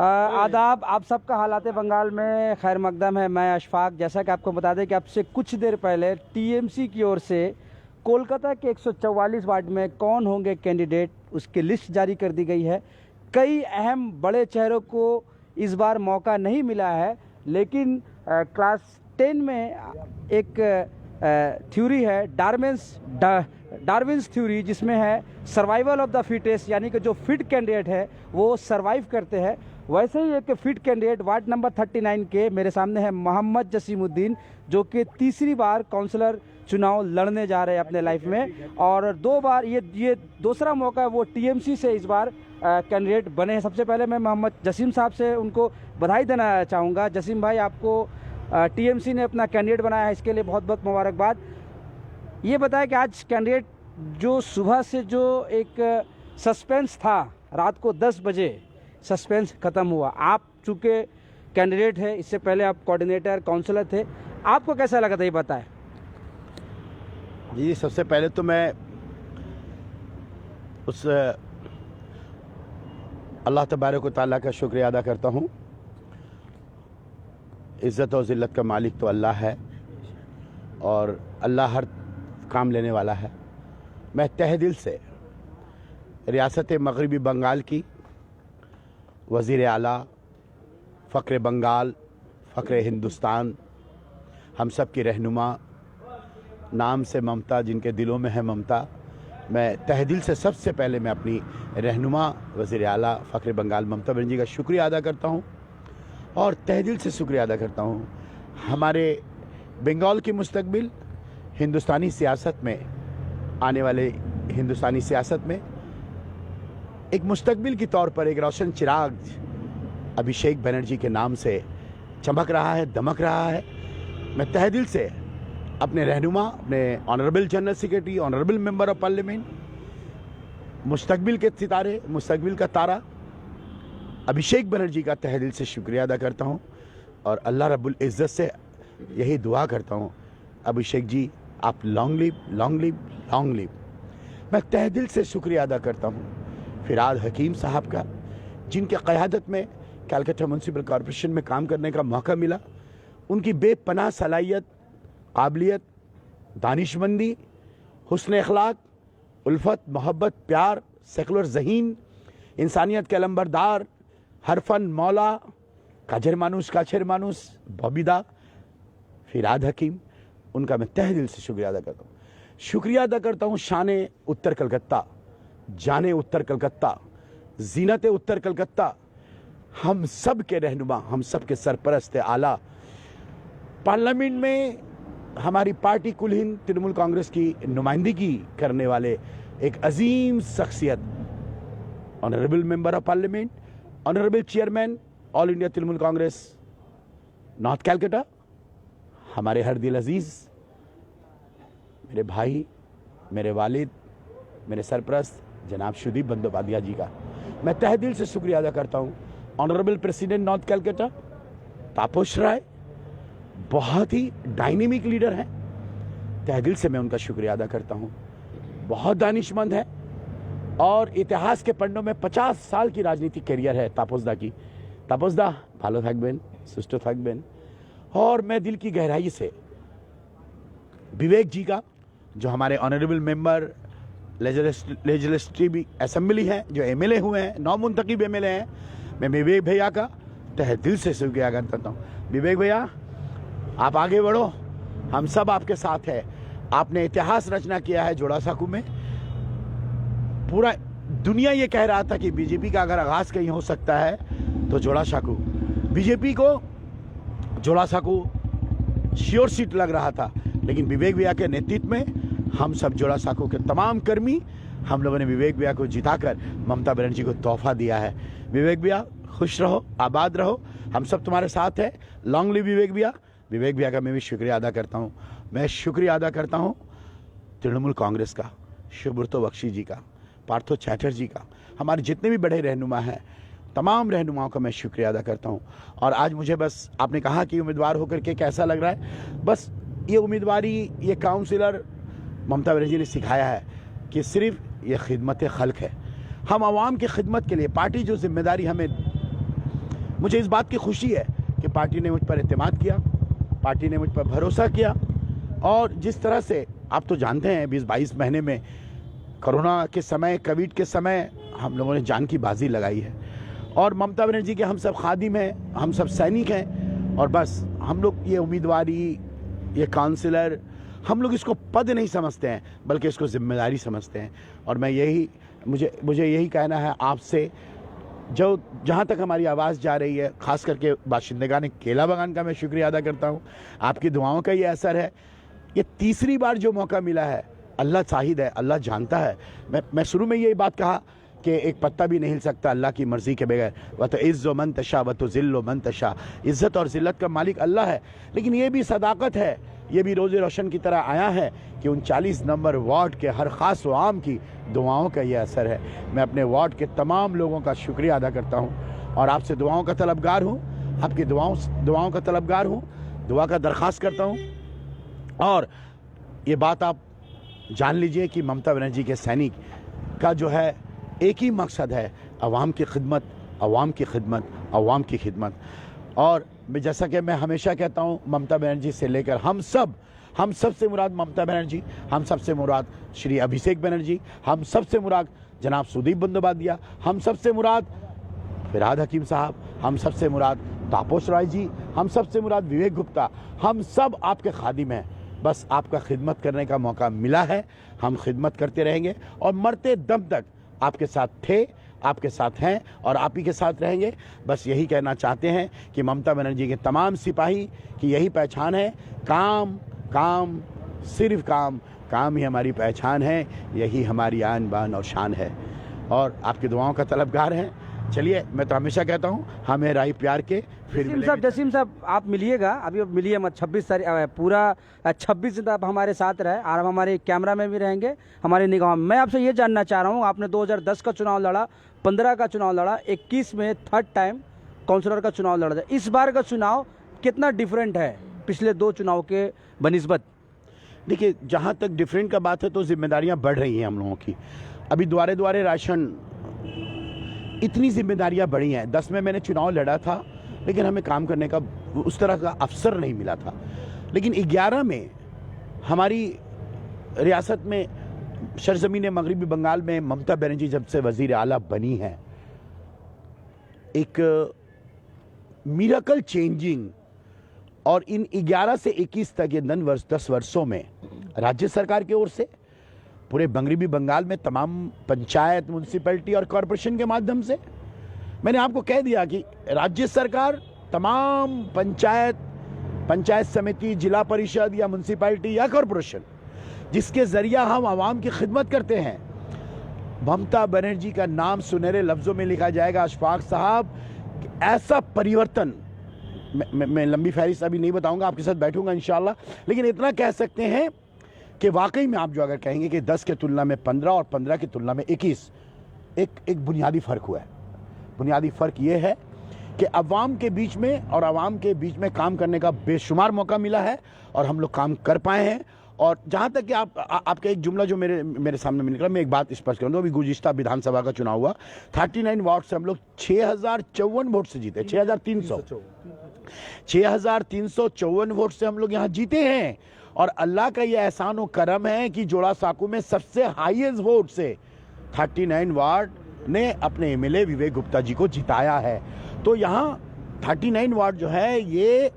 आदाब, आप सबका हालात बंगाल में खैर मकदम है। मैं अशफाक। जैसा कि आपको बता दें कि अब से कुछ देर पहले टीएमसी की ओर से कोलकाता के 144 वार्ड में कौन होंगे कैंडिडेट, उसकी लिस्ट जारी कर दी गई है। कई अहम बड़े चेहरों को इस बार मौका नहीं मिला है, लेकिन क्लास 10 में एक थ्योरी है डार्विन्स थ्योरी, जिसमें है सर्वाइवल ऑफ द फिटेस्ट, यानी कि जो फिट कैंडिडेट है वो सर्वाइव करते हैं। वैसे ही एक फिट कैंडिडेट वार्ड नंबर 39 के मेरे सामने है मोहम्मद जसीमुद्दीन, जो कि तीसरी बार काउंसलर चुनाव लड़ने जा रहे हैं अपने लाइफ में, और 2 बार ये दूसरा मौका है वो टीएमसी से इस बार कैंडिडेट बने हैं। सबसे पहले मैं मोहम्मद जसीम साहब से उनको बधाई देना चाहूँगा। जसीम भाई, आपको टीएमसी ने अपना कैंडिडेट बनाया है, इसके लिए बहुत बहुत मुबारकबाद। ये बताया कि आज कैंडिडेट जो सुबह से जो एक सस्पेंस था, रात को 10 बजे सस्पेंस ख़त्म हुआ। आप चूँकि कैंडिडेट है, इससे पहले आप कोऑर्डिनेटर काउंसलर थे, आपको कैसा लगा था ये बताएं। जी, सबसे पहले तो मैं उस अल्लाह तबारक व तआला का शुक्रिया अदा करता हूँ। इज़्ज़त और ज़िल्लत का मालिक तो अल्लाह है और अल्लाह हर काम लेने वाला है। मैं तहे दिल से रियासत मग़रिबी बंगाल की वज़ीर आला, फ़ख्र बंगाल, फ़ख्र हिंदुस्तान, हम सब की रहनुमा, नाम से ममता, जिनके दिलों में है ममता, मैं तहे दिल से सबसे पहले मैं अपनी रहनुमा वज़ीर आला फ़ख्र बंगाल ममता बनर्जी का शुक्रिया अदा करता हूँ और तहे दिल से शुक्रिया अदा करता हूँ। हमारे बंगाल की मुस्तकबिल हिंदुस्तानी सियासत में, आने वाले हिंदुस्तानी सियासत में एक मुस्तकबिल के तौर पर एक रोशन चिराग अभिषेक बनर्जी के नाम से चमक रहा है, दमक रहा है। मैं तहे दिल से अपने रहनुमा, अपने honourable general secretary, honourable member of parliament, मुस्तकबिल के सितारे, मुस्तकबिल का तारा अभिषेक बनर्जी का तहे दिल से शुक्रिया अदा करता हूँ और अल्लाह रब्बुल इज़्ज़त से यही दुआ करता हूँ, अभिषेक जी आप long live, long live, long live. मैं तहे दिल से शुक्रिया अदा करता हूँ फ़िराद हकीम साहब का, जिनके क़यादत में कलकत्ता म्यूनसिपल कॉरपोरेशन में काम करने का मौका मिला। उनकी बेपनाह सलाहियत, काबिलियत, दानिशमंदी, हुस्न अखलाक, उल्फत, मोहब्बत, प्यार, सेकुलर ज़हीन, इंसानियत के अलंबरदार, हरफन मौला, काजर मानुस, बॉबीदा, फ़िराद हकीम, उनका मैं तहे दिल से शुक्रिया अदा करता हूँ। शुक्रिया अदा करता हूँ शान उत्तर कलकत्ता, जाने उत्तर कलकत्ता, जीनत उत्तर कलकत्ता, हम सब के रहनुमा, हम सब के सरपरस्त आला, पार्लियामेंट में हमारी पार्टी कुल हिंद तृणमूल कांग्रेस की नुमाइंदगी करने वाले एक अजीम शख्सियत, honourable member of parliament, honourable chairman all India Trinamool Congress north Calcutta, हमारे हर दिल अजीज़, मेरे भाई, मेरे वालिद, मेरे सरपरस्त जनाब शुदीप बंदोपाध्याय जी का मैं तहे दिल से शुक्रिया अदा करता हूँ। ऑनरेबल प्रेसिडेंट नॉर्थ कैलकाटा तापस राय बहुत ही डायनेमिक लीडर हैं, तहे दिल से मैं उनका शुक्रिया अदा करता हूँ। बहुत दानिशमंद है और इतिहास के पन्नों में 50 साल की राजनीतिक करियर है तापसदा की। तापसदा भालो थाकबेन, सुष्ट थाकबेन। और मैं दिल की गहराई से विवेक जी का, जो हमारे ऑनरेबल मेंबर लेजिस्लेटिव असेंबली हैं, जो एमएलए हुए हैं, नौ मुंतखब एमएलए हैं, मैं विवेक भैया का तहे दिल से शुक्रिया करता हूँ। विवेक भैया आप आगे बढ़ो, हम सब आपके साथ हैं। आपने इतिहास रचना किया है जोड़ासाकू में। पूरा दुनिया ये कह रहा था कि बीजेपी का अगर आगाज़ कहीं हो सकता है तो जोड़ासाकू, बीजेपी को जोड़ासाकू श्योर सीट लग रहा था, लेकिन विवेक भैया के नेतृत्व में हम सब जोड़ासाकू के तमाम कर्मी, हम लोगों ने विवेक भैया को जिताकर ममता बनर्जी को तोहफा दिया है। विवेक भैया खुश रहो, आबाद रहो, हम सब तुम्हारे साथ हैं। लॉन्ग लिव विवेक भैया। विवेक भैया का मैं भी शुक्रिया अदा करता हूँ। मैं शुक्रिया अदा करता हूँ तृणमूल कांग्रेस का, सुब्रतो बख्शी जी का, पार्थो चैटर्जी का, हमारे जितने भी बड़े रहनुमा हैं, तमाम रहनुमाओं का मैं शुक्रिया अदा करता हूँ। और आज मुझे बस आपने कहा कि उम्मीदवार होकर के कैसा लग रहा है, बस ये उम्मीदवारी, ये काउंसिलर ममता बनर्जी ने सिखाया है कि सिर्फ ये खिदमत खल्क है। हम आवाम की खिदमत के लिए पार्टी जो जिम्मेदारी हमें, मुझे इस बात की खुशी है कि पार्टी ने मुझ पर एतमाद किया, पार्टी ने मुझ पर भरोसा किया। और जिस तरह से आप तो जानते हैं 20-22 महीने में कोरोना के समय, कोविड के समय हम लोगों ने जान की बाजी लगाई है। और ममता बनर्जी के हम सब खादिम हैं, हम सब सैनिक हैं। और बस हम लोग ये उम्मीदवारी, ये काउंसिलर, हम लोग इसको पद नहीं समझते हैं बल्कि इसको जिम्मेदारी समझते हैं। और मैं यही मुझे यही कहना है आपसे, जो जहाँ तक हमारी आवाज़ जा रही है, ख़ास करके बाशिंदेगान केला बागान का मैं शुक्रिया अदा करता हूँ। आपकी दुआओं का ये असर है। ये तीसरी बार जो मौका मिला है, अल्लाह शाहिद है, अल्लाह जानता है। मैं शुरू में ये बात कहा कि एक पत्ता भी नहीं हिल सकता अल्लाह की मर्ज़ी के बगैर। व तो इज़्ज़ो मन तशा व तो ज़िल्लो मन तशा, इज़्ज़त और ज़िल्लत का मालिक अल्लाह है। लेकिन ये भी सदाकत है, ये भी रोज़े रोशन की तरह आया है कि 39 नंबर वार्ड के हर ख़ास व आम की दुआओं का ये असर है। मैं अपने वार्ड के तमाम लोगों का शुक्रिया अदा करता हूँ और आपसे दुआओं का तलबगार हूँ, आपकी दुआओं का तलबगार हूँ, दुआ का दरख्वास्त करता हूँ। और ये बात आप जान लीजिए कि ममता बनर्जी के सैनिक का जो है एक ही मकसद है, अवाम की खिदमत, अवाम की खिदमत, अवाम की खिदमत। और जैसा कि मैं हमेशा कहता हूँ, ममता बनर्जी से लेकर हम सब से मुराद ममता बनर्जी, हम सब से मुराद श्री अभिषेक बनर्जी, हम सब से मुराद जनाब सुदीप बंदोपाध्याय, हम सब से मुराद फिरहाद हकीम साहब, हम सब से मुराद तापस राय जी, हम सब से मुराद विवेक गुप्ता। हम सब आपके खादिम हैं। बस आपका खिदमत करने का मौका मिला है, हम खिदमत करते रहेंगे और मरते दम तक आपके साथ थे, आपके साथ हैं और आप ही के साथ रहेंगे। बस यही कहना चाहते हैं कि ममता बनर्जी के तमाम सिपाही की यही पहचान है, काम काम, सिर्फ काम, काम ही हमारी पहचान है, यही हमारी आन बान और शान है। और आपकी दुआओं का तलबगार हैं। चलिए, मैं तो हमेशा कहता हूँ, हमें राही प्यार के फिर जसीम साहब आप मिलिएगा, अभी मिलिए मत। 26 तारीख पूरा 26 दिन आप हमारे साथ रहे और हमारे कैमरा में भी रहेंगे, हमारी निगाह में। मैं आपसे ये जानना चाह रहा हूँ, आपने 2010 का चुनाव लड़ा, 15 का चुनाव लड़ा, 21 में थर्ड टाइम काउंसलर का चुनाव लड़ा। इस बार का चुनाव कितना डिफरेंट है पिछले 2 चुनाव के बनिस्बत? देखिए, जहाँ तक डिफरेंट का बात है तो जिम्मेदारियाँ बढ़ रही हैं हम लोगों की। अभी द्वारे द्वारे राशन, इतनी जिम्मेदारियां बढ़ी हैं। 10 में मैंने चुनाव लड़ा था लेकिन हमें काम करने का उस तरह का अवसर नहीं मिला था। लेकिन 11 में हमारी रियासत में, सरजमीन मगरिबी बंगाल में ममता बनर्जी जब से वजीर आला बनी है, एक मिरेकल चेंजिंग। और इन 11 से 21 तक ये 10 वर्षों में राज्य सरकार की ओर से पूरे मगरिबी बंगाल में तमाम पंचायत, म्यूनसिपैलिटी और कॉरपोरेशन के माध्यम से, मैंने आपको कह दिया कि राज्य सरकार तमाम पंचायत समिति, जिला परिषद या म्यूनसिपैलिटी या कॉरपोरेशन जिसके ज़रिया हम आवाम की खिदमत करते हैं, ममता बनर्जी का नाम सुनहरे लफ्ज़ों में लिखा जाएगा। अशफाक साहब, ऐसा परिवर्तन, मैं लंबी फहरिस्त अभी नहीं बताऊंगा, आपके साथ बैठूंगा इंशाल्लाह। लेकिन इतना कह सकते हैं कि वाकई में आप जो अगर कहेंगे कि 10 के तुलना में 15 और 15 की तुलना में 21, एक बुनियादी फ़र्क हुआ है। बुनियादी फ़र्क ये है कि अवाम के बीच में और अवाम के बीच में काम करने का बेशुमार मौका मिला है और हम लोग काम कर पाए हैं। और जहाँ तक कि आपका एक जुमला जो मेरे सामने में निकला, मैं एक बात स्पष्ट कर दूँ। अभी गुज़िश्ता विधानसभा का चुनाव हुआ, 39 वार्ड से हम लोग 6054 वोट से जीते, 6354 वोट से हम लोग यहाँ जीते हैं। और अल्लाह का ये एहसान व करम है कि जोड़ा साकू में सबसे हाईएस्ट वोट से 39 वार्ड ने अपने एमएलए विवेक गुप्ता जी को जिताया है। तो यहाँ 39 वार्ड जो है, ये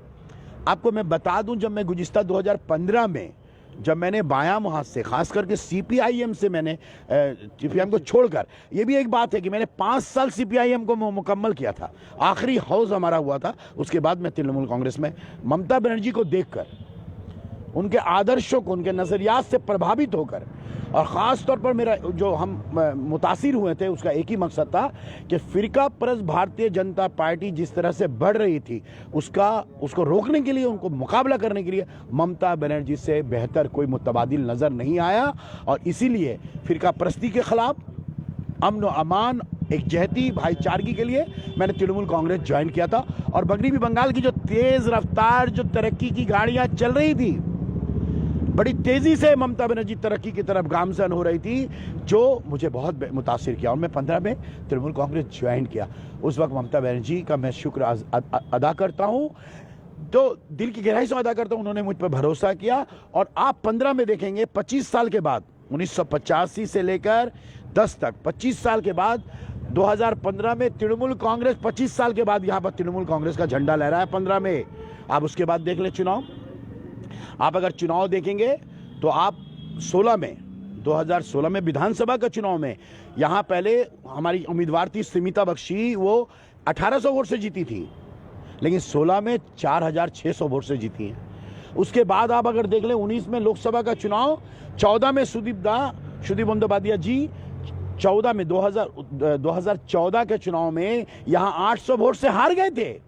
आपको मैं बता दूं, जब मैं गुज़िश्ता 2015 में जब मैंने बायां हाथ से, खास करके सीपीआईएम से, मैंने सीपीआईएम को छोड़कर, ये भी एक बात है कि मैंने 5 साल सीपीआईएम को मुकम्मल किया था, आखिरी हौज हमारा हुआ था। उसके बाद मैं तृणमूल कांग्रेस में ममता बनर्जी को देखकर, उनके आदर्शों को, उनके नज़रियात से प्रभावित होकर, और ख़ास तौर पर मेरा जो हम मुतासिर हुए थे, उसका एक ही मकसद था कि फ़िरका परस्त भारतीय जनता पार्टी जिस तरह से बढ़ रही थी, उसको रोकने के लिए, उनको मुकाबला करने के लिए ममता बनर्जी से बेहतर कोई मुतबादिल नज़र नहीं आया। और इसीलिए फ़िरका परस्ती के ख़िलाफ़, अमन व अमान, एक जहती भाईचारगी के लिए मैंने तृणमूल कांग्रेस ज्वाइन किया था। और मगरिबी बंगाल की जो तेज़ रफ्तार, जो तरक्की की गाड़ियाँ चल रही थी, बड़ी तेजी से ममता बनर्जी तरक्की की तरफ गामजन हो रही थी, जो मुझे बहुत मुतासिर किया। और मैं 15 में तृणमूल कांग्रेस ज्वाइन किया। उस वक्त ममता बनर्जी का मैं शुक्र अदा करता हूं, तो दिल की गहराई से अदा करता हूं, उन्होंने मुझ पर भरोसा किया। और आप 15 में देखेंगे 25 साल के बाद, 1985 से लेकर 10 तक 25 साल के बाद 2015 में तृणमूल कांग्रेस 25 साल के बाद यहां पर तृणमूल कांग्रेस का झंडा लहरा है 15 में। आप उसके बाद देख लें चुनाव, आप अगर चुनाव देखेंगे तो आप 16 में 2016 में विधानसभा का चुनाव में यहां पहले हमारी उम्मीदवार थी स्मिता बख्शी, वो 1800 वोट से जीती थी, लेकिन 16 में 4600 वोट से जीती हैं। उसके बाद आप अगर देख लें 19 में लोकसभा का चुनाव, 14 में सुदीप बंदोपाध्याय जी, 14 में 2014 के चुनाव में यहां 800 वोट से हार गए थे,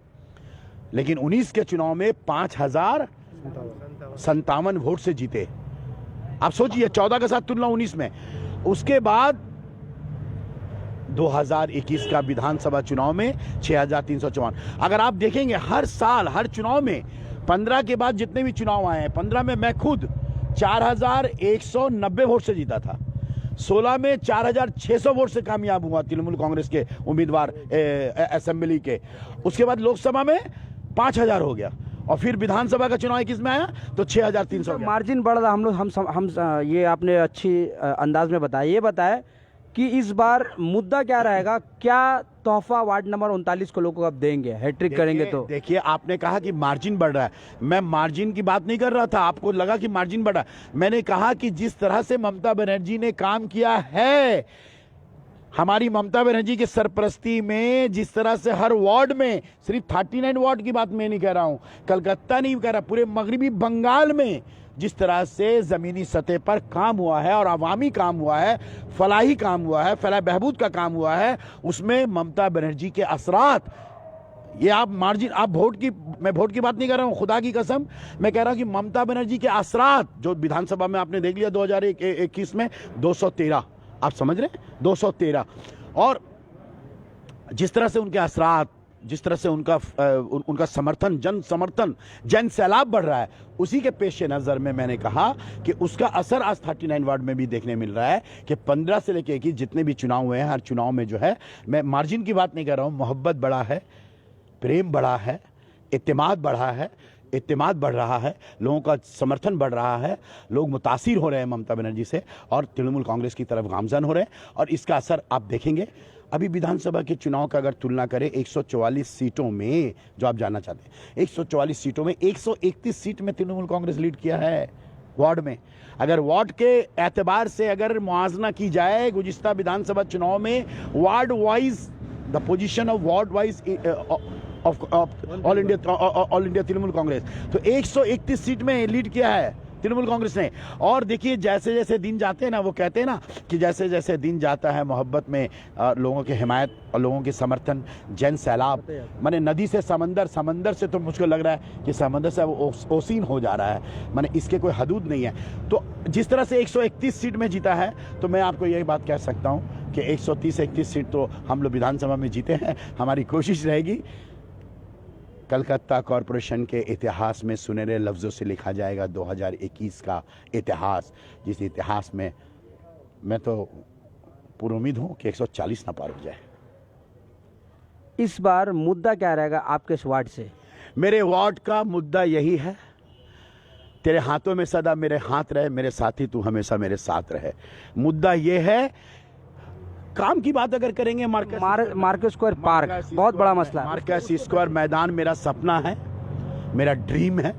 लेकिन 19 के चुनाव में 5057 वोट से जीते। आप सोचिए 14 के साथ तुलना 19 में। उसके बाद 2021 का विधानसभा चुनाव में 6354। अगर आप देखेंगे हर साल हर चुनाव में 15 के बाद जितने भी चुनाव आए हैं, 15 में मैं खुद 4190 वोट से जीता था, 16 में 4600 वोट से कामयाब हुआ तृणमूल कांग्रेस के उम्मीदवार असेंबली के। उसके बाद लोकसभा में 5000 हो गया, और फिर विधानसभा का चुनाव 21 में आया तो 6300। मार्जिन बढ़ रहा, हम ये आपने अच्छी अंदाज में बताया। ये बताया कि इस बार मुद्दा क्या रहेगा, क्या तोहफा वार्ड नंबर 39 को लोगों को अब देंगे, हैट्रिक करेंगे तो? देखिए, आपने कहा कि मार्जिन बढ़ रहा है, मैं मार्जिन की बात नहीं कर रहा था। आपको लगा कि मार्जिन बढ़ा, मैंने कहा कि जिस तरह से ममता बनर्जी ने काम किया है, हमारी ममता बनर्जी की सरपरस्ती में जिस तरह से हर वार्ड में, सिर्फ 39 वार्ड की बात मैं नहीं कह रहा हूं, कलकत्ता नहीं कह रहा, पूरे मगरबी बंगाल में जिस तरह से जमीनी सतह पर काम हुआ है और अवामी काम हुआ है, फलाही काम हुआ है, फलाह बहबूद का काम हुआ है, उसमें ममता बनर्जी के असरात, ये आप मार्जिन, आप मैं वोट की बात नहीं कर रहा हूं, खुदा की कसम मैं कह रहा हूं कि ममता बनर्जी के असरात जो विधानसभा में आपने देख लिया 2021 में 213, आप समझ रहे हैं, 213। और जिस तरह से उनके असरात, जिस तरह से उनका समर्थन, जन सैलाब बढ़ रहा है, उसी के पेश नज़र में मैंने कहा कि उसका असर आज 39 वार्ड में भी देखने मिल रहा है कि 15 से लेकर 21 जितने भी चुनाव हुए हैं, हर चुनाव में जो है, मैं मार्जिन की बात नहीं कर रहा हूं, मोहब्बत बढ़ा है, प्रेम बढ़ा है, इत्तेमाद बढ़ा है, इत्तेमाद बढ़ रहा है, लोगों का समर्थन बढ़ रहा है, लोग मुतासिर हो रहे हैं ममता बनर्जी से और तृणमूल कांग्रेस की तरफ गामजन हो रहे हैं। और इसका असर आप देखेंगे। अभी विधानसभा के चुनाव का अगर तुलना करें 144 सीटों में, जो आप जानना चाहते हैं, 144 सीटों में 131 सीट में तृणमूल कांग्रेस लीड किया है वार्ड में। अगर वार्ड के एतबार से अगर मुआवजा की जाए गुज़िश्ता विधानसभा चुनाव में, ward wise the position of ward wise all India Trinamool Congress, तो 131 सीट में लीड किया है तृणमूल कांग्रेस ने। और देखिए, जैसे जैसे दिन जाते हैं ना, वो कहते हैं ना कि जैसे जैसे दिन जाता है, मोहब्बत में लोगों की हिमायत और लोगों के समर्थन, जन सैलाब, माने नदी से समंदर, समंदर से तो मुझको लग रहा है कि समंदर से वो ओसीन हो जा रहा है, माने इसके कोई हदूद नहीं है। तो जिस तरह से 131 सीट में जीता है, तो मैं आपको यही बात कह सकता हूँ कि 130-31 सीट तो हम लोग विधानसभा में जीते हैं। हमारी कोशिश रहेगी कलकत्ता कॉरपोरेशन के इतिहास में सुनहरे लफ्ज़ों से लिखा जाएगा 2021 का इतिहास, जिस इतिहास में मैं तो पूरी उम्मीद हूँ कि 140 ना पार हो जाए। इस बार मुद्दा क्या रहेगा आपके इस वार्ड से? मेरे वार्ड का मुद्दा यही है, तेरे हाथों में सदा मेरे हाथ रहे, मेरे साथी तू हमेशा मेरे साथ रहे। मुद्दा ये है, काम की बात अगर करेंगे, मार्केट स्क्वायर पार्क बहुत बड़ा मसला है। मार्केट स्क्वायर मैदान मेरा सपना है, मेरा ड्रीम है।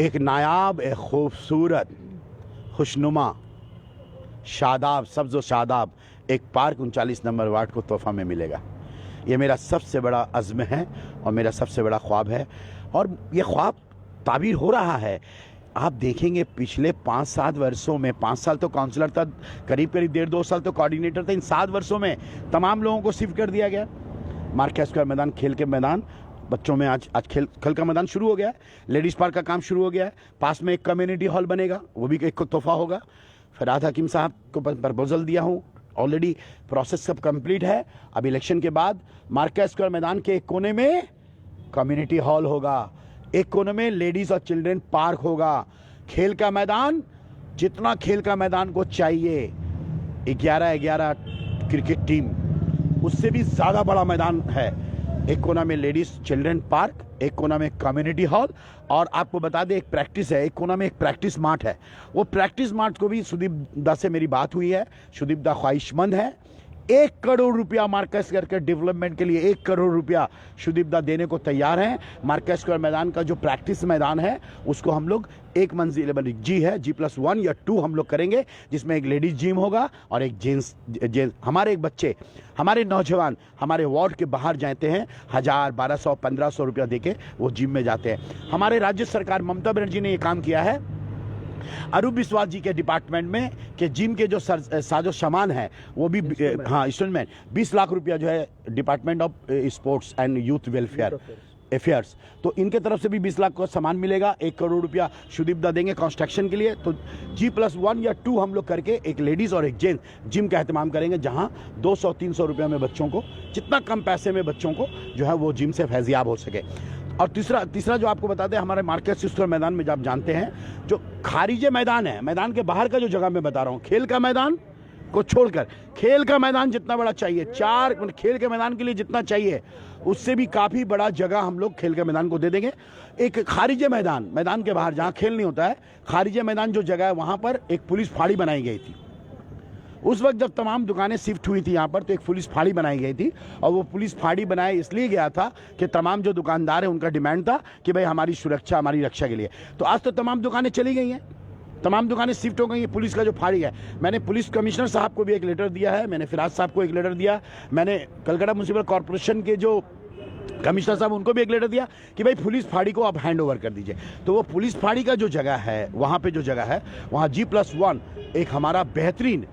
एक नायाब, एक खूबसूरत, खुशनुमा, शादाब, सब्ज़ शादाब एक पार्क 39 नंबर वार्ड को तोहफा में मिलेगा। ये मेरा सबसे बड़ा अज़्म है और मेरा सबसे बड़ा ख्वाब है, और ये ख्वाब ताबीर हो रहा है। आप देखेंगे पिछले 5-7 वर्षों में, 5 साल तो काउंसलर था, करीब 1.5-2 साल तो कोऑर्डिनेटर था, इन 7 वर्षों में तमाम लोगों को शिफ्ट कर दिया गया। मार्केट स्क्वायर मैदान, खेल के मैदान, बच्चों में आज खेल का मैदान शुरू हो गया है, लेडीज़ पार्क का काम शुरू हो गया है, पास में एक कम्युनिटी हॉल बनेगा, वो भी एक तोहफा होगा। फराद हकीम साहब को प्रपोजल दिया हूँ, ऑलरेडी प्रोसेस सब कंप्लीट है। अब इलेक्शन के बाद मार्केट स्क्वायर मैदान के एक कोने में कम्युनिटी हॉल होगा, एक कोने में लेडीज़ और चिल्ड्रेन पार्क होगा, खेल का मैदान, जितना खेल का मैदान को चाहिए 11-11 क्रिकेट टीम, उससे भी ज़्यादा बड़ा मैदान है। एक कोना में लेडीज चिल्ड्रन पार्क, एक कोना में कम्युनिटी हॉल, और आपको बता दें एक प्रैक्टिस है, एक कोना में एक प्रैक्टिस मार्ट है। वो प्रैक्टिस मार्ट को भी सुदीप दा से मेरी बात हुई है, सुदीप दा ख्वाहिशमंद है। 1 करोड़ रुपया मार्कस करके डेवलपमेंट के लिए 1 करोड़ रुपया सुदीप दा देने को तैयार हैं। मार्कस स्क्वायर मैदान का जो प्रैक्टिस मैदान है उसको हम लोग एक मंजिल जी है, G+1 या 2 हम लोग करेंगे, जिसमें एक लेडीज जिम होगा और एक जेंट्स। हमारे एक बच्चे, हमारे नौजवान हमारे वार्ड के बाहर जाते हैं, 1000, 1200, 1500 रुपया देके वो जिम में जाते हैं। हमारे राज्य सरकार ममता बनर्जी ने ये काम किया है अरूप विश्वास जी के डिपार्टमेंट में कि जिम के जो साजो सामान है वो भी इंस्टॉलमेंट 20 लाख रुपया जो है department of sports and youth welfare affairs, तो इनके तरफ से भी 20 लाख का सामान मिलेगा। 1 करोड़ रुपया सुदीप दा देंगे कंस्ट्रक्शन के लिए। तो G+1 या 2 हम लोग करके एक लेडीज़ और एक जेंट्स जिम का एहतमाम करेंगे, जहां 200-300 रुपया में बच्चों को, जितना कम पैसे में बच्चों को जो है वो जिम से फैजियाब हो सके। और तीसरा जो आपको बता दें, हमारे मार्केट स्क्वायर मैदान में, जब आप जानते हैं जो खारिजे मैदान है, मैदान के बाहर का जो जगह मैं बता रहा हूँ, खेल का मैदान को छोड़कर खेल का मैदान जितना बड़ा चाहिए, 4 खेल के मैदान के लिए जितना चाहिए उससे भी काफ़ी बड़ा जगह हम लोग खेल के मैदान को दे देंगे। एक खारिजे मैदान, मैदान के बाहर जहाँ खेल नहीं होता है, खारिजे मैदान जो जगह है वहाँ पर एक पुलिस फाड़ी बनाई गई थी। उस वक्त जब तमाम दुकानें शिफ्ट हुई थी यहाँ पर, तो एक पुलिस फाड़ी बनाई गई थी, और वो पुलिस फाड़ी बनाए इसलिए गया था कि तमाम जो दुकानदार हैं उनका डिमांड था कि भाई हमारी सुरक्षा, हमारी रक्षा के लिए। तो आज तो तमाम दुकानें चली गई हैं, तमाम दुकानें शिफ्ट हो गई हैं। पुलिस का जो फाड़ी है, मैंने पुलिस कमिश्नर साहब को भी एक लेटर दिया है, मैंने फिराज साहब को एक लेटर दिया, मैंने कलकत्ता म्यूनसिपल कॉरपोरेशन के जो कमिश्नर साहब उनको भी एक लेटर दिया कि भाई पुलिस फाड़ी को आप हैंड ओवर कर दीजिए। तो वो पुलिस फाड़ी का जो जगह है, वहाँ पे जो जगह है, वहाँ G+1 एक हमारा बेहतरीन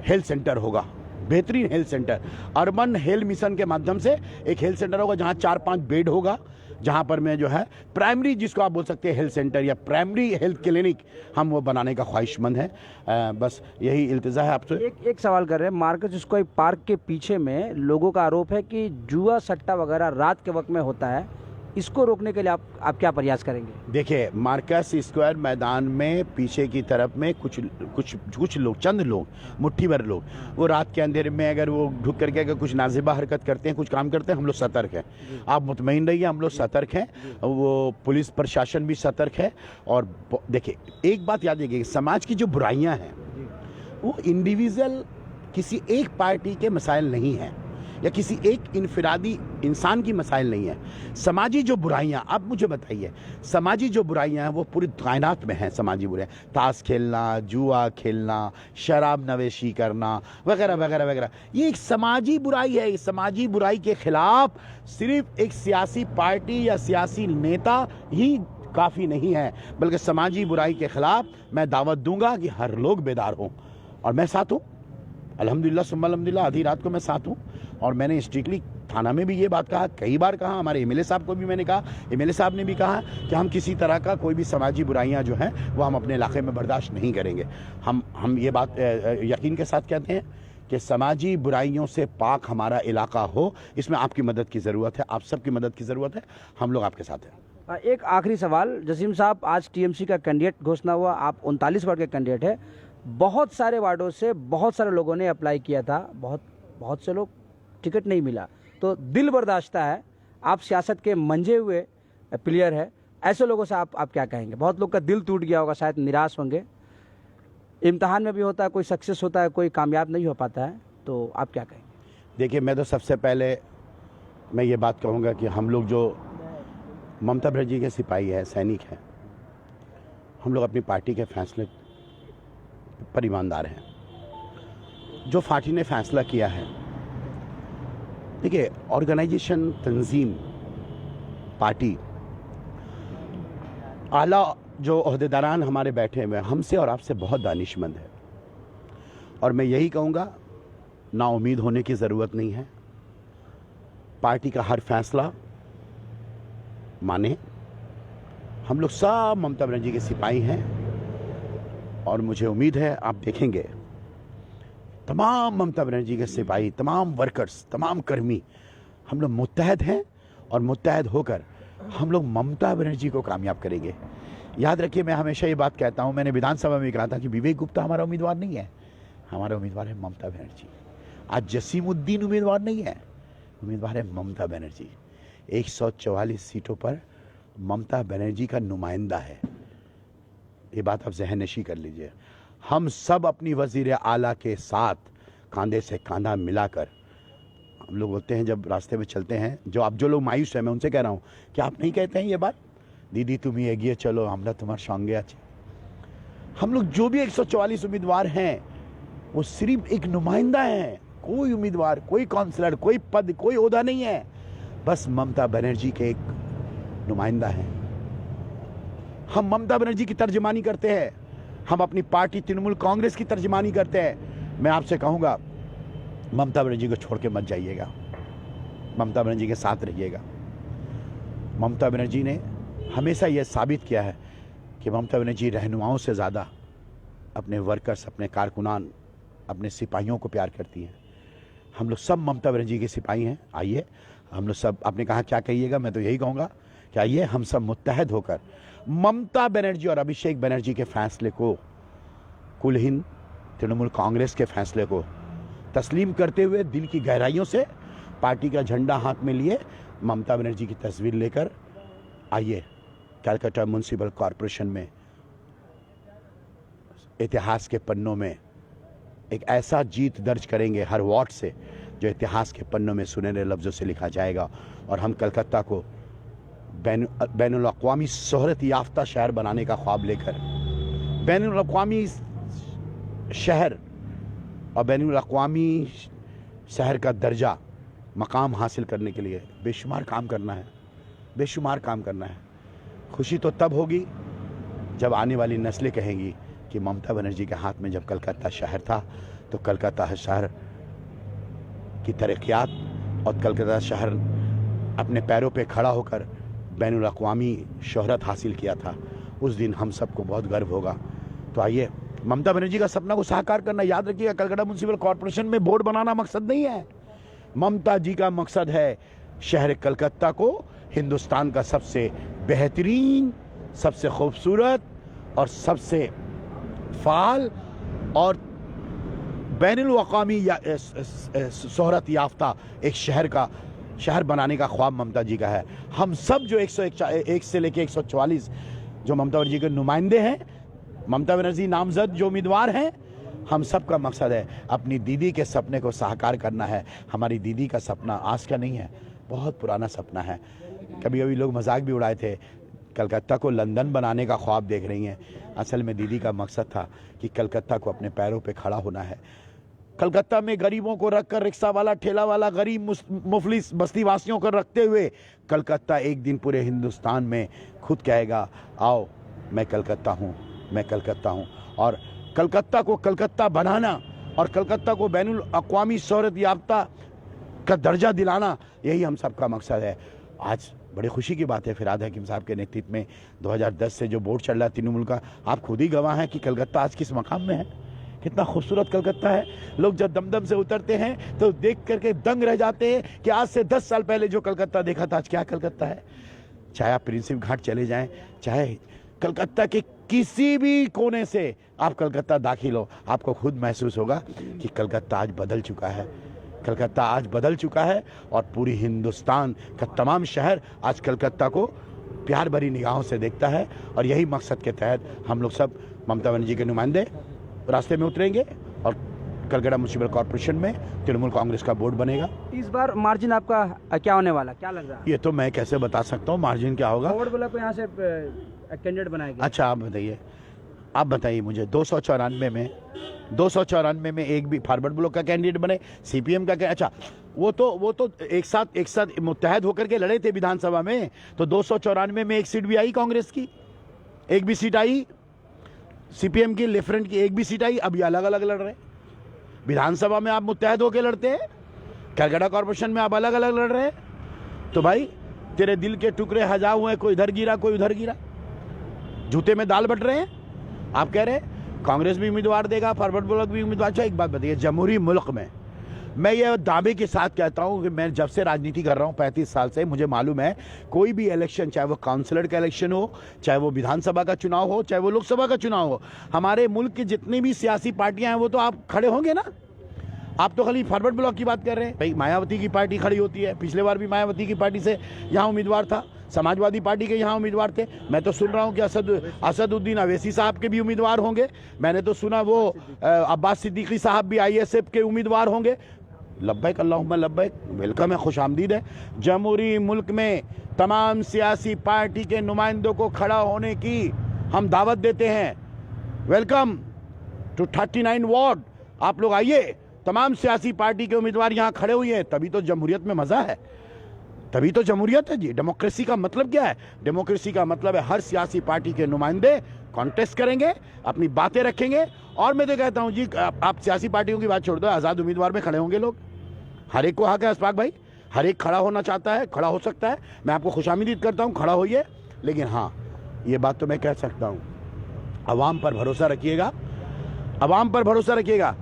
हेल्थ सेंटर होगा, बेहतरीन health centre. Urban health mission के माध्यम से एक हेल्थ सेंटर होगा जहाँ 4-5 बेड होगा, जहाँ पर मैं जो है प्राइमरी, जिसको आप बोल सकते हैं हेल्थ सेंटर या प्राइमरी हेल्थ क्लिनिक, हम वो बनाने का ख्वाहिशमंद है। बस यही इल्तिजा है आपसे। एक सवाल कर रहे हैं, मार्केट स्क्वायर पार्क के पीछे में लोगों का आरोप है कि जुआ सट्टा वगैरह रात के वक्त में होता है, इसको रोकने के लिए आप क्या प्रयास करेंगे? देखिए, मार्कस स्क्वायर मैदान में पीछे की तरफ में कुछ लोग, चंद लोग, मुट्ठी भर लोग, वो रात के अंधेरे में अगर वो ढुक करके अगर कुछ नाजिबा हरकत करते हैं, कुछ काम करते हैं, हम लोग सतर्क हैं। आप मुतमईन रहिए, हम लोग सतर्क हैं, वो पुलिस प्रशासन भी सतर्क है। और देखिए, एक बात याद रखिए, समाज की जो बुराइयाँ हैं वो इंडिविजुअल किसी एक पार्टी के मसाइल नहीं हैं या किसी एक इनफिरादी इंसान की मसाइल नहीं है। समाजी जो बुराइयाँ, आप मुझे बताइए, समाजी जो बुराइयाँ हैं वो पूरी कायनात में हैं। समाजी बुराइयाँ, ताश खेलना, जुआ खेलना, शराब नवेशी करना वगैरह वगैरह वगैरह, ये एक समाजी बुराई है। इस समाजी बुराई के खिलाफ सिर्फ एक सियासी पार्टी या सियासी नेता ही काफ़ी नहीं है, बल्कि समाजी बुराई के खिलाफ मैं दावत दूंगा कि हर लोग बेदार हों, और मैं साथ हूँ। अल्हम्दुलिल्लाह सुम्मा अल्हम्दुलिल्लाह, आधी रात को मैं साथ हूँ। और मैंने स्ट्रिक्टली थाना में भी ये बात कहा, कई बार कहा, हमारे एमएलए साहब को भी मैंने कहा, एमएलए साहब ने भी कहा कि हम किसी तरह का कोई भी समाजी बुराइयां जो हैं वो हम अपने इलाके में बर्दाश्त नहीं करेंगे। हम ये बात यकीन के साथ कहते हैं कि समाजी बुराइयों से पाक हमारा इलाका हो, इसमें आपकी मदद की ज़रूरत है, आप सबकी मदद की ज़रूरत है, हम लोग आपके साथ हैं। एक आखिरी सवाल, जसीम साहब, आज टीएमसी का कैंडिडेट घोषणा हुआ, आप 39 वार्ड के कैंडिडेट है, बहुत सारे वार्डों से बहुत सारे लोगों ने अप्लाई किया था, बहुत से लोग टिकट नहीं मिला, तो दिल बर्दाश्त है, आप सियासत के मंझे हुए प्लेयर है, ऐसे लोगों से आप क्या कहेंगे? बहुत लोग का दिल टूट गया होगा, शायद निराश होंगे, इम्तिहान में भी होता है, कोई सक्सेस होता है, कोई कामयाब नहीं हो पाता है, तो आप क्या कहेंगे? देखिए, मैं तो सबसे पहले मैं ये बात कहूँगा कि हम लोग जो ममता बनर्जी के सिपाही है, सैनिक हैं, हम लोग अपनी पार्टी के फैसले पर ईमानदार हैं। जो पार्टी ने फैसला किया है, देखिए, ऑर्गेनाइजेशन, तंजीम, पार्टी, आला जो ओहदेदारान हमारे बैठे हुए हैं, हमसे और आपसे बहुत दानिशमंद है, और मैं यही कहूँगा, नाउम्मीद होने की ज़रूरत नहीं है। पार्टी का हर फैसला माने। हम लोग सब ममता बनर्जी के सिपाही हैं, और मुझे उम्मीद है आप देखेंगे तमाम ममता बनर्जी के सिपाही, तमाम वर्कर्स, तमाम कर्मी, हम लोग मुत्तहद हैं, और मुत्तहद होकर हम लोग ममता बनर्जी को कामयाब करेंगे। याद रखिए, मैं हमेशा ये बात कहता हूँ, मैंने विधानसभा में कहा था कि विवेक गुप्ता हमारा उम्मीदवार नहीं है, हमारा उम्मीदवार है ममता बनर्जी। आज जसीमुद्दीन उम्मीदवार नहीं है, उम्मीदवार है ममता बनर्जी। 144 सीटों पर ममता बनर्जी का नुमाइंदा है, ये बात आप जहन नशी कर लीजिए। हम सब अपनी वजीर आला के साथ कंधे से कंधा मिलाकर, हम लोग बोलते हैं जब रास्ते में चलते हैं, जो लोग मायूस हैं, मैं उनसे कह रहा हूँ कि आप नहीं कहते हैं ये बात, दीदी तुम ही एगिए चलो, हमरा तुम्हार संगे आछे। हम लोग जो भी 144 उम्मीदवार हैं वो सिर्फ एक नुमाइंदा हैं, कोई उम्मीदवार, कोई काउंसलर, कोई पद, कोई ओहदा नहीं है, बस ममता बनर्जी के एक नुमाइंदा हैं। हम ममता बनर्जी की तर्जमानी करते हैं, हम अपनी पार्टी तृणमूल कांग्रेस की तर्जमानी करते हैं। मैं आपसे कहूँगा ममता बनर्जी को छोड़ के मत जाइएगा, ममता बनर्जी के साथ रहिएगा। ममता बनर्जी ने हमेशा यह साबित किया है कि ममता बनर्जी रहनुमाओं से ज़्यादा अपने वर्कर्स, अपने कारकुनान, अपने सिपाहियों को प्यार करती हैं। हम लोग सब ममता बनर्जी के सिपाही हैं। आइए हम लोग सब, आपने कहा क्या कहिएगा, मैं तो यही कहूँगा कि आइए हम सब मुत्तहद होकर ममता बनर्जी और अभिषेक बनर्जी के फैसले को, कुल हिंद तृणमूल कांग्रेस के फैसले को तस्लीम करते हुए दिल की गहराइयों से पार्टी का झंडा हाथ में लिए ममता बनर्जी की तस्वीर लेकर आइए कलकत्ता म्युनिसिपल कॉरपोरेशन में इतिहास के पन्नों में एक ऐसा जीत दर्ज करेंगे हर वार्ड से, जो इतिहास के पन्नों में सुनहरे लफ्ज़ों से लिखा जाएगा। और हम कलकत्ता को बैनुल अक़वामी शोहरत याफ्ता शहर बनाने का ख्वाब लेकर, बैनुल अक़वामी शहर और बैनुल अक़वामी शहर का दर्जा, मकाम हासिल करने के लिए बेशुमार काम करना है, बेशुमार काम करना है। खुशी तो तब होगी जब आने वाली नस्लें कहेंगी कि ममता बनर्जी के हाथ में जब कलकत्ता शहर था तो कलकत्ता शहर की तरक्यात और कलकत्ता शहर अपने पैरों पे खड़ा होकर बैनुल अक़वामी शोहरत हासिल किया था। उस दिन हम सबको बहुत गर्व होगा। तो आइए ममता बनर्जी का सपना को साकार करना। याद रखिएगा, कलकत्ता म्युनिसिपल कॉरपोरेशन में बोर्ड बनाना मकसद नहीं है। ममता जी का मकसद है शहर कलकत्ता को हिंदुस्तान का सबसे बेहतरीन, सबसे खूबसूरत और सबसे फाल और बैनुल अक़वामी शोहरत याफ्ता एक शहर बनाने का ख्वाब ममता जी का है। हम सब जो 101 से लेकर 144 जो ममता बनर्जी के नुमाइंदे हैं, ममता बनर्जी नामजद जो उम्मीदवार हैं, हम सब का मकसद है अपनी दीदी के सपने को साकार करना है। हमारी दीदी का सपना आज का नहीं है, बहुत पुराना सपना है। कभी कभी लोग मजाक भी उड़ाए थे, कलकत्ता को लंदन बनाने का ख्वाब देख रही हैं। असल में दीदी का मकसद था कि कलकत्ता को अपने पैरों पे खड़ा होना है। कलकत्ता में गरीबों को रखकर, रिक्शा वाला, ठेला वाला, गरीब मुफलिस बस्ती वासियों को रखते हुए कलकत्ता एक दिन पूरे हिंदुस्तान में खुद कहेगा, आओ मैं कलकत्ता हूँ, मैं कलकत्ता हूँ। और कलकत्ता को कलकत्ता बनाना और कलकत्ता को बैनुल अक़वामी शोहरत याफ्ता का दर्जा दिलाना, यही हम सबका मकसद है। आज बड़ी खुशी की बात है, फिरहाद हकीम साहब के नेतृत्व में 2010 से जो बोर्ड चल रहा है तृणमूल का, आप खुद ही गवाह हैं कि कलकत्ता आज किस मकाम में है, कितना खूबसूरत कलकत्ता है। लोग जब दमदम से उतरते हैं तो देख करके दंग रह जाते हैं कि आज से 10 साल पहले जो कलकत्ता देखा था आज क्या कलकत्ता है। चाहे आप प्रिंसिप घाट चले जाएं, चाहे कलकत्ता के किसी भी कोने से आप कलकत्ता दाखिल हो, आपको खुद महसूस होगा कि कलकत्ता आज बदल चुका है, कलकत्ता आज बदल चुका है। और पूरी हिंदुस्तान का तमाम शहर आज कलकत्ता को प्यार भरी निगाहों से देखता है। और यही मकसद के तहत हम लोग सब ममता बनर्जी के नुमाइंदे रास्ते में उतरेंगे और कलकत्ता म्युनिसिपल कॉरपोरेशन में तृणमूल कांग्रेस का बोर्ड बनेगा। इस बार मार्जिन आपका क्या होने वाला, क्या लग रहा है? ये तो मैं कैसे बता सकता हूँ मार्जिन क्या होगा। बोर्ड बोला को यहाँ से कैंडिडेट बनाएगा। अच्छा आप बताइए मुझे, 294 में एक भी फॉरवर्ड ब्लॉक का कैंडिडेट बने, सीपीएम का। अच्छा, वो तो एक साथ मुत्तहद होकर के लड़े थे विधानसभा में, तो 294 में एक सीट भी आई कांग्रेस की, एक भी सीट आई सीपीएम की, लेफ्ट फ्रंट की एक भी सीट आई। अब ये अलग अलग लड़ रहे हैं। विधानसभा में आप मुत्तहद होकर लड़ते हैं, कलकत्ता कॉरपोरेशन में आप अलग अलग लड़ रहे हैं। तो भाई तेरे दिल के टुकड़े हजार हुए, कोई इधर गिरा कोई उधर गिरा, जूते में दाल बट रहे हैं। आप कह रहे हैं कांग्रेस भी उम्मीदवार देगा, फॉरवर्ड ब्लॉक भी उम्मीदवार। अच्छा एक बात बताइए, जमहूरी मुल्क में मैं ये दावे के साथ कहता हूं कि मैं जब से राजनीति कर रहा हूं 35 साल से, मुझे मालूम है कोई भी इलेक्शन, चाहे वो काउंसलर का इलेक्शन हो, चाहे वो विधानसभा का चुनाव हो, चाहे वो लोकसभा का चुनाव हो, हमारे मुल्क की जितनी भी सियासी पार्टियां हैं वो तो आप खड़े होंगे ना। आप तो खाली फॉरवर्ड ब्लॉक की बात कर रहे हैं। भाई मायावती की पार्टी खड़ी होती है, पिछले बार भी मायावती की पार्टी से यहाँ उम्मीदवार था, समाजवादी पार्टी के यहाँ उम्मीदवार थे। मैं तो सुन रहा हूँ कि असदुद्दीन अवैसी साहब के भी उम्मीदवार होंगे। मैंने तो सुना वो अब्बास सिद्दीकी साहब भी ISF के उम्मीदवार होंगे। लब्बैक अल्लाहुम्मा लब्बैक, वेलकम है, खुशामदीद है। जमहूरी मुल्क में तमाम सियासी पार्टी के नुमाइंदों को खड़ा होने की हम दावत देते हैं। Welcome to 39 ward. आप लोग आइए, तमाम सियासी पार्टी के उम्मीदवार यहाँ खड़े हुए हैं। तभी तो जमहूरियत में मज़ा है, तभी तो जमहूरियत है जी। डेमोक्रेसी का मतलब क्या है? डेमोक्रेसी का मतलब है हर सियासी पार्टी के नुमाइंदे कॉन्टेस्ट करेंगे, अपनी बातें रखेंगे। और मैं तो कहता हूँ जी, आप सियासी पार्टियों की बात छोड़ दो, आज़ाद उम्मीदवार में खड़े होंगे लोग। हर एक को हक है अशफाक भाई, हर एक खड़ा होना चाहता है, खड़ा हो सकता है। मैं आपको खुशामदीद करता हूँ, खड़ा होइए। लेकिन हाँ, ये बात तो मैं कह सकता हूँ, अवाम पर भरोसा रखिएगा, अवाम पर भरोसा रखिएगा।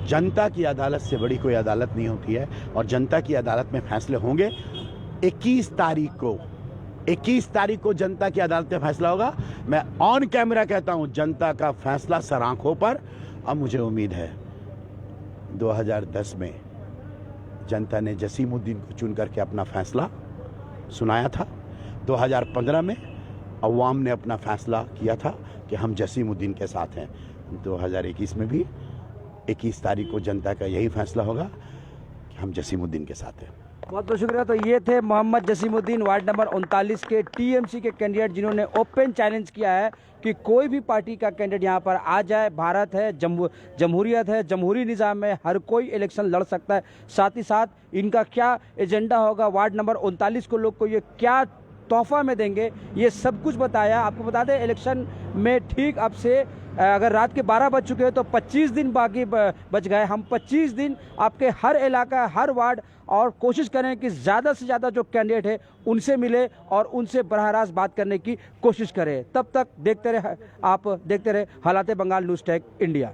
जनता की अदालत से बड़ी कोई अदालत नहीं होती है, और जनता की अदालत में फैसले होंगे। 21 तारीख को जनता की अदालत में फैसला होगा। मैं ऑन कैमरा कहता हूं, जनता का फैसला सर आंखों पर। अब मुझे उम्मीद है 2010 में जनता ने जसीमुद्दीन को चुन करके अपना फैसला सुनाया था। 2015 में अवाम ने अपना फैसला किया था कि हम जसीमुद्दीन के साथ हैं। 2021 में भी 21 तारीख को जनता का यही फैसला होगा कि हम जसीमुद्दीन के साथ हैं। बहुत बहुत शुक्रिया। तो ये थे मोहम्मद जसीमुद्दीन, वार्ड नंबर 39 के TMC के कैंडिडेट, जिन्होंने ओपन चैलेंज किया है कि कोई भी पार्टी का कैंडिडेट यहाँ पर आ जाए। भारत है, जमहूरियत है, जमहूरी निज़ाम में हर कोई इलेक्शन लड़ सकता है। साथ ही साथ इनका क्या एजेंडा होगा, वार्ड नंबर 39 को लोग को ये क्या तोहफा में देंगे, ये सब कुछ बताया। आपको बता दें, इलेक्शन में ठीक अब से अगर रात के 12 बज चुके हैं तो 25 दिन बाकी बच गए। हम 25 दिन आपके हर इलाका, हर वार्ड, और कोशिश करें कि ज़्यादा से ज़्यादा जो कैंडिडेट है उनसे मिले और उनसे बराह रास्त बात करने की कोशिश करें। तब तक देखते रहे, आप देखते रहे हालात बंगाल न्यूज़ टेक इंडिया।